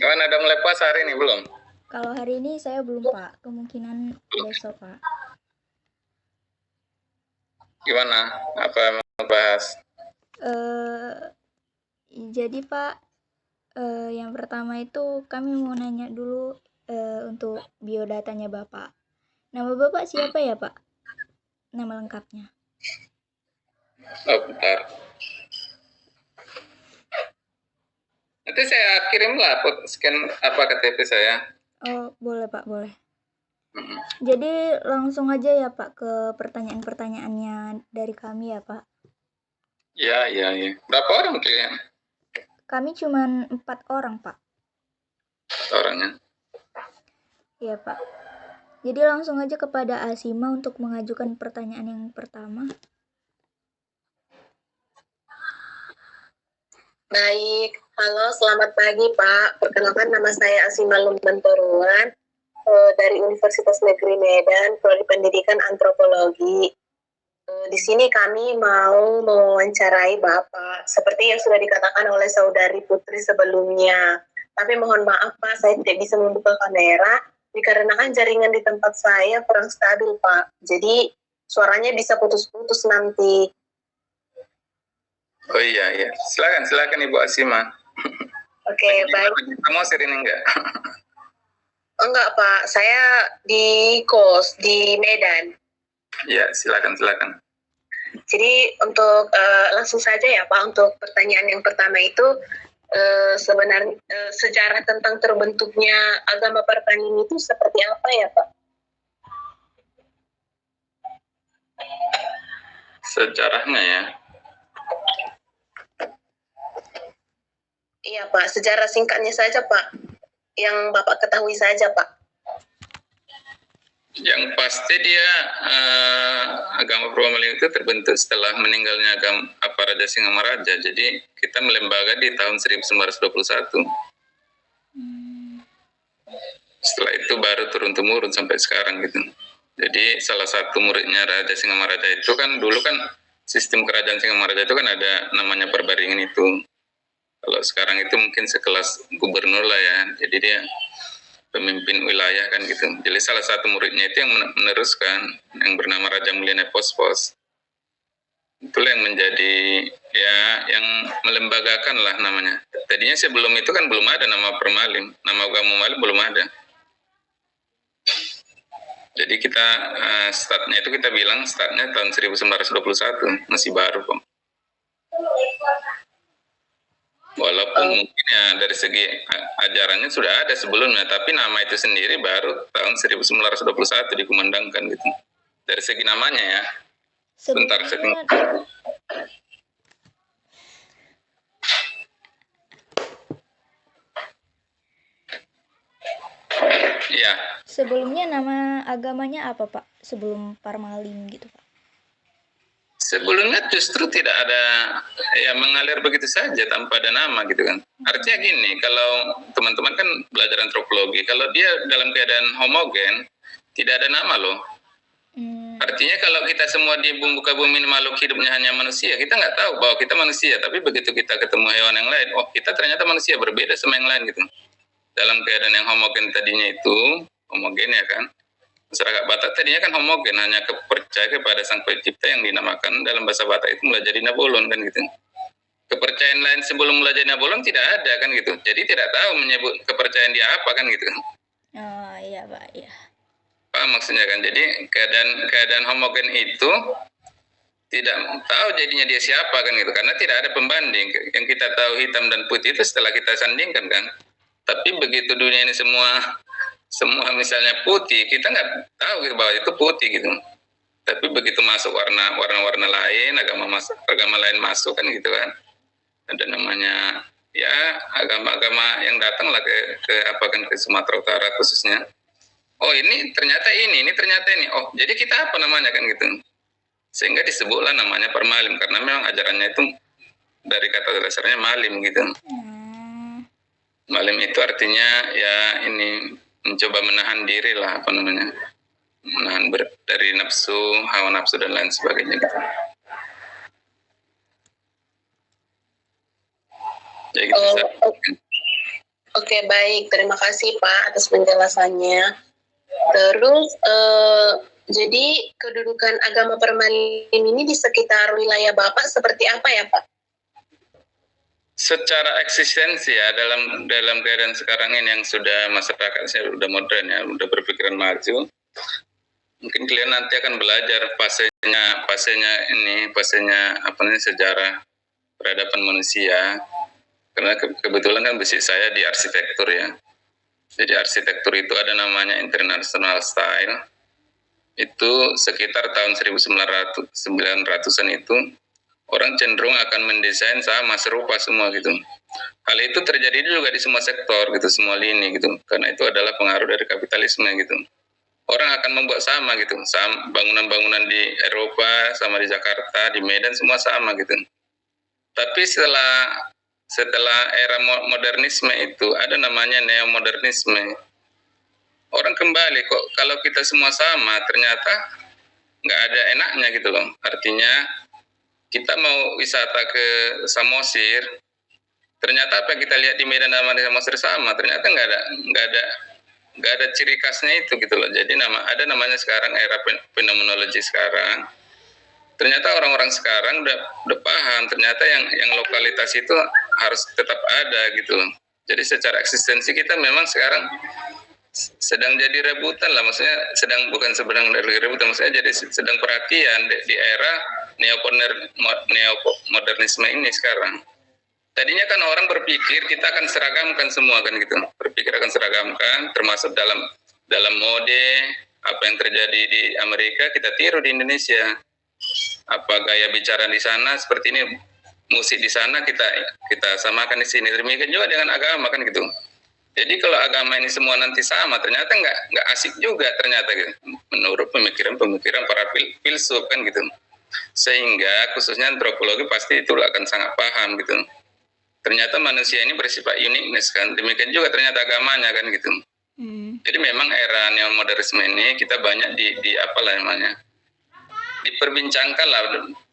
Kawan ada mulai puasa hari ini belum? Kalau hari ini saya belum, Pak. Kemungkinan besok, Pak. Gimana? Apa yang mau bahas? Jadi, Pak, yang pertama itu kami mau nanya dulu untuk biodatanya Bapak. Nama Bapak siapa ya, Pak? Nama lengkapnya. Oh, bentar. Nanti saya kirimlah scan apa KTP saya. Oh, boleh, Pak, boleh. Jadi langsung aja ya, Pak, ke pertanyaan-pertanyaannya dari kami ya, Pak. Iya. Berapa orang kalian? Kami cuma 4 orang, Pak. 4 orangnya. Iya, Pak. Jadi langsung aja kepada Asima untuk mengajukan pertanyaan yang pertama. Baik, halo selamat pagi Pak. Perkenalkan nama saya Asima Lumbantoruan dari Universitas Negeri Medan, Prodi Pendidikan Antropologi. Di sini kami mau mewawancarai Bapak, seperti yang sudah dikatakan oleh saudari Putri sebelumnya. Tapi mohon maaf Pak, saya tidak bisa membuka kamera, dikarenakan jaringan di tempat saya kurang stabil Pak. Jadi suaranya bisa putus-putus nanti. Oh iya. Silakan Ibu Asima. Oke, baik. Kamu sering enggak? Enggak Pak, saya di kos di Medan. Ya, silakan. Jadi untuk langsung saja ya Pak, untuk pertanyaan yang pertama itu sebenarnya sejarah tentang terbentuknya agama Partanin itu seperti apa ya Pak? Sejarahnya ya. Iya Pak, sejarah singkatnya saja Pak, yang Bapak ketahui saja Pak. Yang pasti dia agama Purwomaling itu terbentuk setelah meninggalnya Raja Singamaraja. Jadi kita melembaga di tahun 1921. Setelah itu baru turun-temurun sampai sekarang gitu. Jadi salah satu muridnya Raja Singamaraja itu kan dulu kan sistem kerajaan Singamaraja itu kan ada namanya Perbaringan itu. Kalau sekarang itu mungkin sekelas gubernur lah ya. Jadi dia pemimpin wilayah kan gitu. Jadi salah satu muridnya itu yang meneruskan yang bernama Raja Mulyana Pospos. Itulah yang menjadi ya yang melembagakan lah namanya. Tadinya sebelum itu kan belum ada nama Permalim, nama agama Malim belum ada. Jadi kita startnya itu kita bilang startnya tahun 1921, masih baru kok. Walaupun mungkin ya dari segi ajarannya sudah ada sebelumnya, tapi nama itu sendiri baru tahun 1921 dikumandangkan gitu. Dari segi namanya ya. Sebentar. Iya. Sebelumnya nama agamanya apa Pak? Sebelum Parmalim gitu Pak? Sebelumnya justru tidak ada, ya mengalir begitu saja tanpa ada nama gitu kan. Artinya gini, kalau teman-teman kan belajar antropologi, kalau dia dalam keadaan homogen, tidak ada nama loh. Artinya kalau kita semua di muka bumi makhluk hidupnya hanya manusia, kita nggak tahu bahwa kita manusia, tapi begitu kita ketemu hewan yang lain, oh kita ternyata manusia berbeda sama yang lain gitu. Dalam keadaan yang homogen tadinya itu, homogen ya kan, masyarakat Batak tadinya kan homogen, hanya percaya kepada sang pencipta yang dinamakan dalam bahasa Batak itu mulai jadi Nabolon kan gitu. Kepercayaan lain sebelum mulai jadi Nabolon tidak ada kan gitu. Jadi tidak tahu menyebut kepercayaan dia apa kan gitu. Oh iya Pak, iya. Pak maksudnya kan, jadi keadaan homogen itu tidak tahu jadinya dia siapa kan gitu, karena tidak ada pembanding. Yang kita tahu hitam dan putih itu setelah kita sandingkan kan. Tapi begitu dunia ini semua misalnya putih, kita nggak tahu gitu bahwa itu putih gitu. Tapi begitu masuk warna-warna lain, agama lain masuk kan gitu kan. Ada namanya ya agama-agama yang datang lah ke Sumatera Utara khususnya. Oh ini ternyata ini ternyata ini. Oh jadi kita apa namanya kan gitu. Sehingga disebutlah namanya Permalim karena memang ajarannya itu dari kata dasarnya malim gitu. Malim itu artinya ya ini mencoba menahan diri lah apa namanya, menahan dari nafsu, hawa nafsu dan lain sebagainya gitu. Jadi gitu. Oke, baik. Terima kasih Pak atas penjelasannya. Terus, jadi kedudukan agama permalim ini di sekitar wilayah Bapak seperti apa ya Pak? Secara eksistensi ya, dalam keadaan sekarang ini yang sudah masyarakatnya sudah modern ya, sudah berpikiran maju, mungkin kalian nanti akan belajar fasenya apa namanya, sejarah peradaban manusia. Karena kebetulan kan basic saya di arsitektur ya. Jadi arsitektur itu ada namanya international style. Itu sekitar tahun 1900-an itu orang cenderung akan mendesain sama serupa semua gitu. Hal itu terjadi juga di semua sektor gitu, semua lini gitu. Karena itu adalah pengaruh dari kapitalisme gitu. Orang akan membuat sama gitu. Bangunan-bangunan di Eropa sama di Jakarta, di Medan semua sama gitu. Tapi setelah era modernisme itu ada namanya neomodernisme. Orang kembali kok kalau kita semua sama ternyata nggak ada enaknya gitu loh. Artinya kita mau wisata ke Samosir, ternyata apa yang kita lihat di Medan sama di Samosir sama, ternyata nggak ada ciri khasnya itu gitu loh. Jadi ada namanya sekarang era fenomenologi sekarang. Ternyata orang-orang sekarang udah paham ternyata yang lokalitas itu harus tetap ada gitu loh. Jadi secara eksistensi kita memang sekarang sedang jadi rebutan lah, maksudnya dari rebutan, maksudnya jadi sedang perhatian di era neomodernisme ini sekarang. Tadinya kan orang berpikir kita akan seragamkan semua kan gitu, berpikir akan seragamkan, termasuk dalam mode apa yang terjadi di Amerika kita tiru di Indonesia. Apa gaya bicara di sana seperti ini, musik di sana kita samakan di sini. Demikian juga dengan agama kan gitu. Jadi kalau agama ini semua nanti sama, ternyata nggak asik juga ternyata gitu. Menurut pemikiran para filsuf kan gitu. Sehingga khususnya antropologi pasti itu akan sangat paham gitu. Ternyata manusia ini bersifat uniqueness kan. Demikian juga ternyata agamanya kan gitu. Jadi memang era neomodernisme ini kita banyak di apa lah namanya, diperbincangkan lah,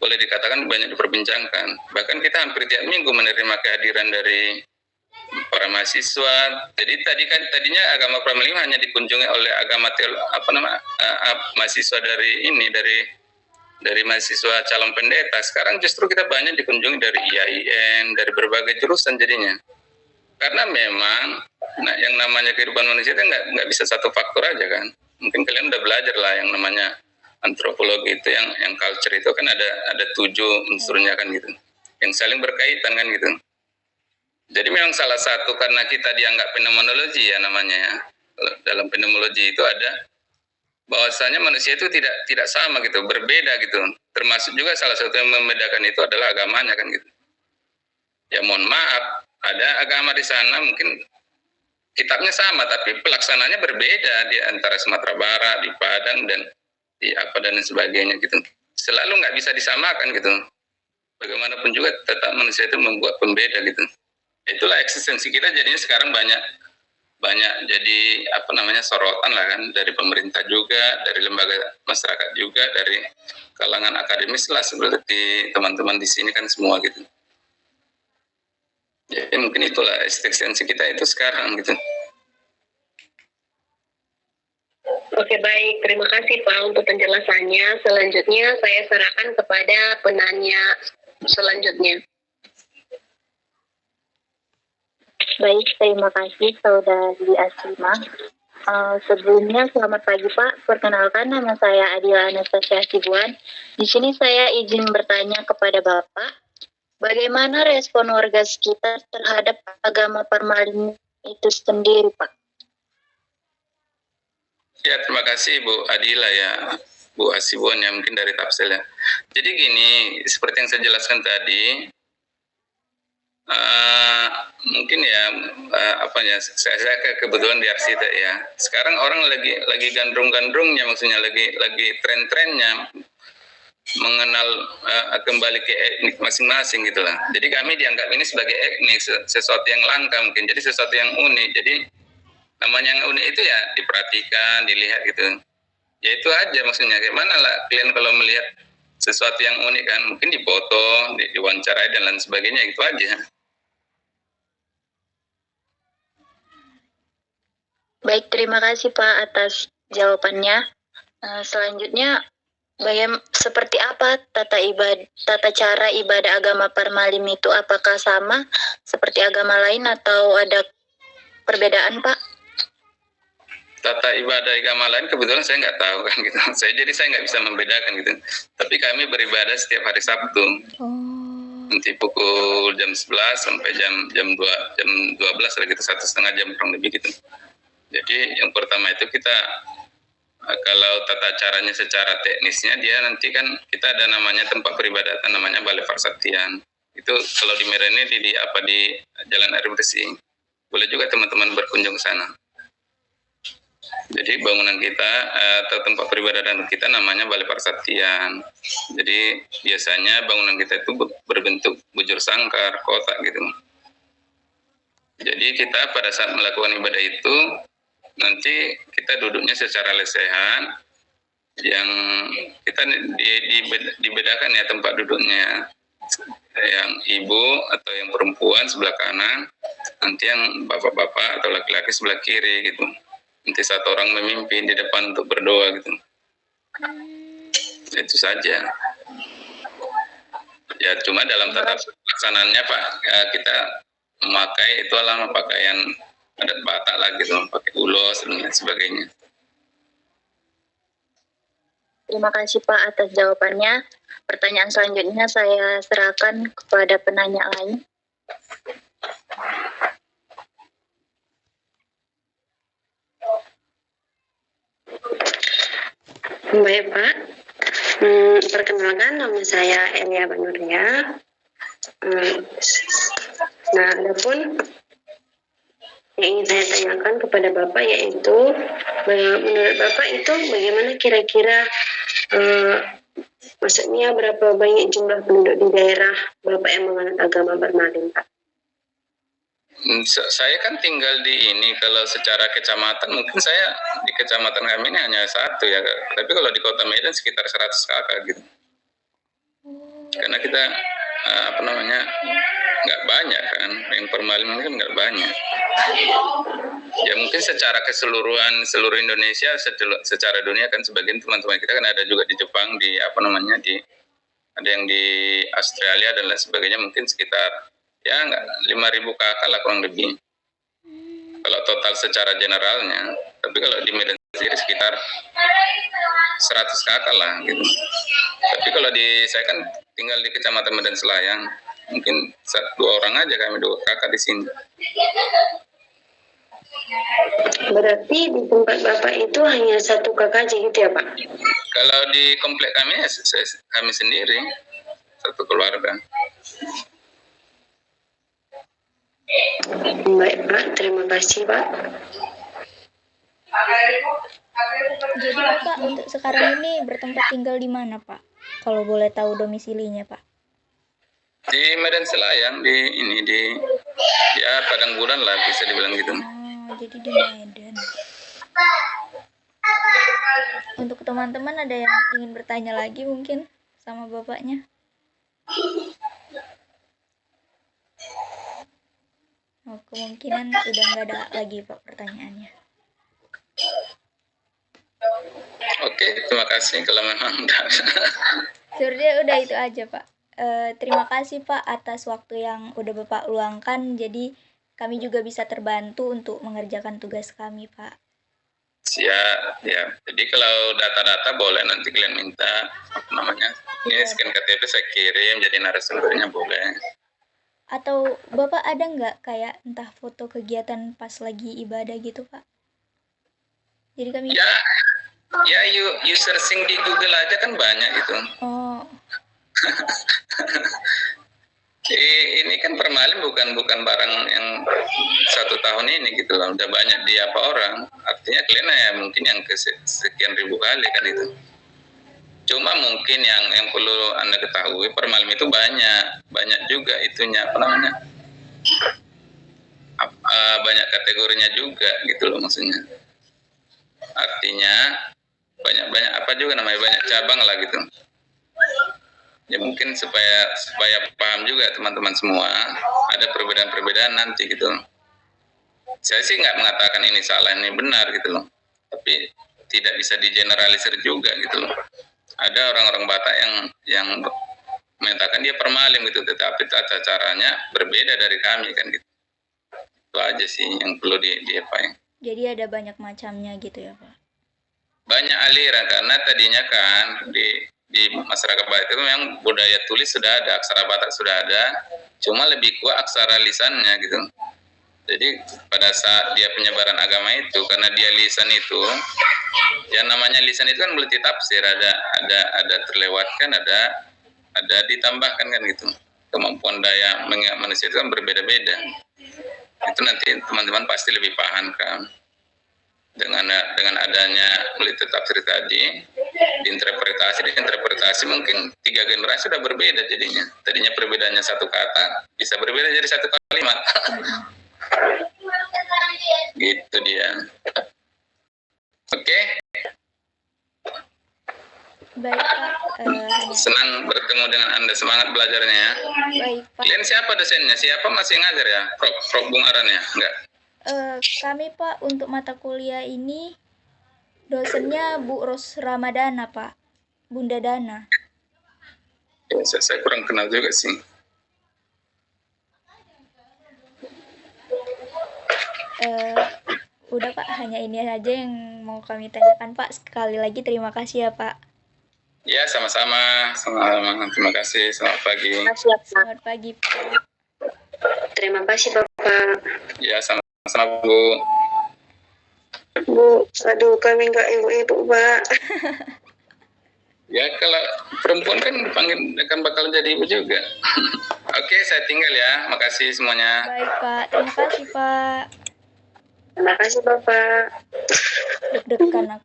boleh dikatakan banyak diperbincangkan. Bahkan kita hampir tiap minggu menerima kehadiran dari para mahasiswa. Jadi tadinya agama permalim hanya dikunjungi oleh mahasiswa dari mahasiswa calon pendeta. Sekarang justru kita banyak dikunjungi dari IAIN, dari berbagai jurusan jadinya. Karena memang yang namanya kehidupan manusia itu nggak bisa satu faktor aja kan. Mungkin kalian udah belajar lah yang namanya antropologi itu, yang culture itu kan ada 7 unsurnya kan gitu, yang saling berkaitan kan gitu. Jadi memang salah satu karena kita dianggap fenomenologi ya namanya ya. Dalam fenomenologi itu ada bahwasanya manusia itu tidak sama gitu, berbeda gitu. Termasuk juga salah satu yang membedakan itu adalah agamanya kan gitu. Ya mohon maaf, ada agama di sana mungkin kitabnya sama tapi pelaksananya berbeda di antara Sumatera Barat, di Padang dan dan sebagainya gitu. Selalu nggak bisa disamakan gitu. Bagaimanapun juga tetap manusia itu membuat pembeda gitu. Itulah eksistensi kita jadinya sekarang banyak jadi sorotan lah kan, dari pemerintah juga, dari lembaga masyarakat juga, dari kalangan akademis lah seperti teman-teman di sini kan semua gitu. Jadi mungkin itulah eksistensi kita itu sekarang gitu. Oke, baik. Terima kasih Pak untuk penjelasannya. Selanjutnya saya serahkan kepada penanya selanjutnya. Baik, terima kasih Saudari Asima. Sebelumnya selamat pagi Pak. Perkenalkan, nama saya Adila Anastasia Sibuan. Di sini saya izin bertanya kepada Bapak, bagaimana respon warga sekitar terhadap agama permalim itu sendiri, Pak? Ya, terima kasih Bu Adila ya, Bu Asibon ya, mungkin dari Tapsel ya. Jadi gini, seperti yang saya jelaskan tadi, mungkin ya saya kebetulan di arsitek ya. Sekarang orang lagi gandrung-gandrungnya, maksudnya lagi tren-trennya mengenal kembali ke etnik masing-masing gitulah. Jadi kami dianggap ini sebagai etnik, sesuatu yang langka mungkin, jadi sesuatu yang unik. Jadi namanya yang unik itu ya diperhatikan, dilihat gitu. Ya itu aja maksudnya. Gimana lah kalian kalau melihat sesuatu yang unik kan, mungkin dipoto, diwawancarai dan lain sebagainya, itu aja. Baik, terima kasih Pak atas jawabannya. Selanjutnya, seperti apa tata cara ibadah agama Parmalim itu? Apakah sama seperti agama lain atau ada perbedaan, Pak? Tata ibadah agama lain kebetulan saya nggak tahu kan gitu. Jadi saya nggak bisa membedakan gitu. Tapi kami beribadah setiap hari Sabtu. Nanti pukul jam 11 sampai jam 12 lah gitu, 1,5 jam kurang lebih gitu. Jadi yang pertama itu kita kalau tata caranya secara teknisnya dia nanti kan kita ada namanya tempat peribadatan namanya Balai Parsaktian. Itu kalau di Medan ini di Jalan Air Bersih. Boleh juga teman-teman berkunjung ke sana. Jadi bangunan kita atau tempat peribadatan kita namanya Balai Parsaktian. Jadi biasanya bangunan kita itu berbentuk bujur sangkar, kotak gitu. Jadi kita pada saat melakukan ibadah itu nanti kita duduknya secara lesehan, yang kita dibedakan ya tempat duduknya, yang ibu atau yang perempuan sebelah kanan, nanti yang bapak-bapak atau laki-laki sebelah kiri gitu. Nanti satu orang memimpin di depan untuk berdoa gitu. Itu saja. Ya cuma dalam tata pelaksanaannya Pak, kita memakai itu adalah pakaian adat Batak lah gitu, pakai ulos dan lain sebagainya. Terima kasih Pak atas jawabannya. Pertanyaan selanjutnya saya serahkan kepada penanya lain. Baik Pak, perkenalkan nama saya Elia Banuria. Nah, adapun yang ingin saya tanyakan kepada Bapak yaitu menurut Bapak itu bagaimana kira-kira maksudnya berapa banyak jumlah penduduk di daerah Bapak yang menganut agama Parmalim, Pak? Saya kan tinggal di ini, kalau secara kecamatan mungkin saya di kecamatan kami ini hanya satu ya, tapi kalau di kota Medan sekitar 100 kakak gitu. Karena kita nggak banyak kan, yang Parmalim mungkin nggak banyak. Ya mungkin secara keseluruhan seluruh Indonesia, secara dunia kan sebagian teman-teman kita kan ada juga di Jepang, ada yang di Australia dan lain sebagainya, mungkin sekitar ya nggak 5.000 kakak lah kurang lebih. Kalau total secara generalnya, tapi kalau di Medan sendiri sekitar 100 kakak lah gitu. Tapi kalau saya kan tinggal di Kecamatan Medan Selayang, mungkin 2 orang aja kami 2 kakak di sini. Berarti di tempat Bapak itu hanya 1 kakak aja gitu ya Pak? Kalau di komplek kami ya kami sendiri, 1 keluarga. Baik Pak, terima kasih Pak. Jadi Bapak untuk sekarang ini bertempat tinggal di mana Pak? Kalau boleh tahu domisilinya Pak? Di Medan Selayang, di Padang Bulan lah bisa dibilang gitu. Jadi di Medan. Untuk teman-teman ada yang ingin bertanya lagi mungkin sama Bapaknya? Kemungkinan udah nggak ada lagi Pak pertanyaannya. Oke, terima kasih kalau memang udah. Sebenarnya udah itu aja Pak. Terima kasih Pak atas waktu yang udah Bapak luangkan. Jadi kami juga bisa terbantu untuk mengerjakan tugas kami Pak. Siap, ya. Jadi kalau data-data boleh nanti kalian minta ini scan KTP saya kirim jadi narasumbernya boleh. Atau Bapak ada nggak kayak entah foto kegiatan pas lagi ibadah gitu Pak? Jadi kami ya you searching di Google aja kan banyak itu. Oh. Ini kan Parmalim bukan barang yang 1 tahun ini gitu loh, udah banyak orang, artinya kalian ya mungkin yang sekian ribu kali kan itu. Cuma mungkin yang perlu Anda ketahui, Parmalim itu banyak juga itunya banyak kategorinya juga gitu loh maksudnya. Artinya banyak apa juga namanya, banyak cabang lah gitu. Ya mungkin supaya paham juga teman-teman semua, ada perbedaan-perbedaan nanti gitu. Saya sih nggak mengatakan ini salah, ini benar gitu loh. Tapi tidak bisa digeneralisir juga gitu loh. Ada orang-orang Batak yang menyatakan dia permalim gitu, tetapi tata caranya berbeda dari kami kan gitu. Itu aja sih yang perlu diapain. Jadi ada banyak macamnya gitu ya Pak? Banyak aliran, karena tadinya kan di masyarakat Batak itu yang budaya tulis sudah ada, aksara Batak sudah ada, cuma lebih kuat aksara lisannya gitu. Jadi pada saat dia penyebaran agama itu, karena dia lisan itu, yang namanya lisan itu kan multi tafsir, ada terlewatkan, ada ditambahkan kan gitu. Kemampuan daya mengingat manusia itu kan berbeda-beda. Itu nanti teman-teman pasti lebih paham kan. Dengan adanya multi tafsir tadi, diinterpretasi mungkin 3 generasi sudah berbeda jadinya. Tadinya perbedaannya satu kata, bisa berbeda jadi satu kalimat. Gitu dia. Oke. Baik Pak, Senang bertemu dengan Anda, semangat belajarnya ya. baik Pak. Kalian siapa dosennya? Siapa masih ngajar ya? Prof Bung Aran ya? Enggak? Kami Pak untuk mata kuliah ini dosennya Bu Ros Ramadana Pak, Bunda Dana. Ya, saya kurang kenal juga sih. Udah Pak, hanya ini saja yang mau kami tanyakan Pak. Sekali lagi terima kasih ya Pak. Ya, sama-sama. Terima kasih. Selamat pagi. Selamat pagi Pak. Terima kasih Bapak. Ya, sama-sama Bu. Bu, aduh kami nggak ibu-ibu Pak. Ya, kalau perempuan kan dipanggil kan bakal jadi ibu juga. Oke, saya tinggal ya. Makasih semuanya. Baik Pak, terima kasih Pak. Terima kasih Bapak.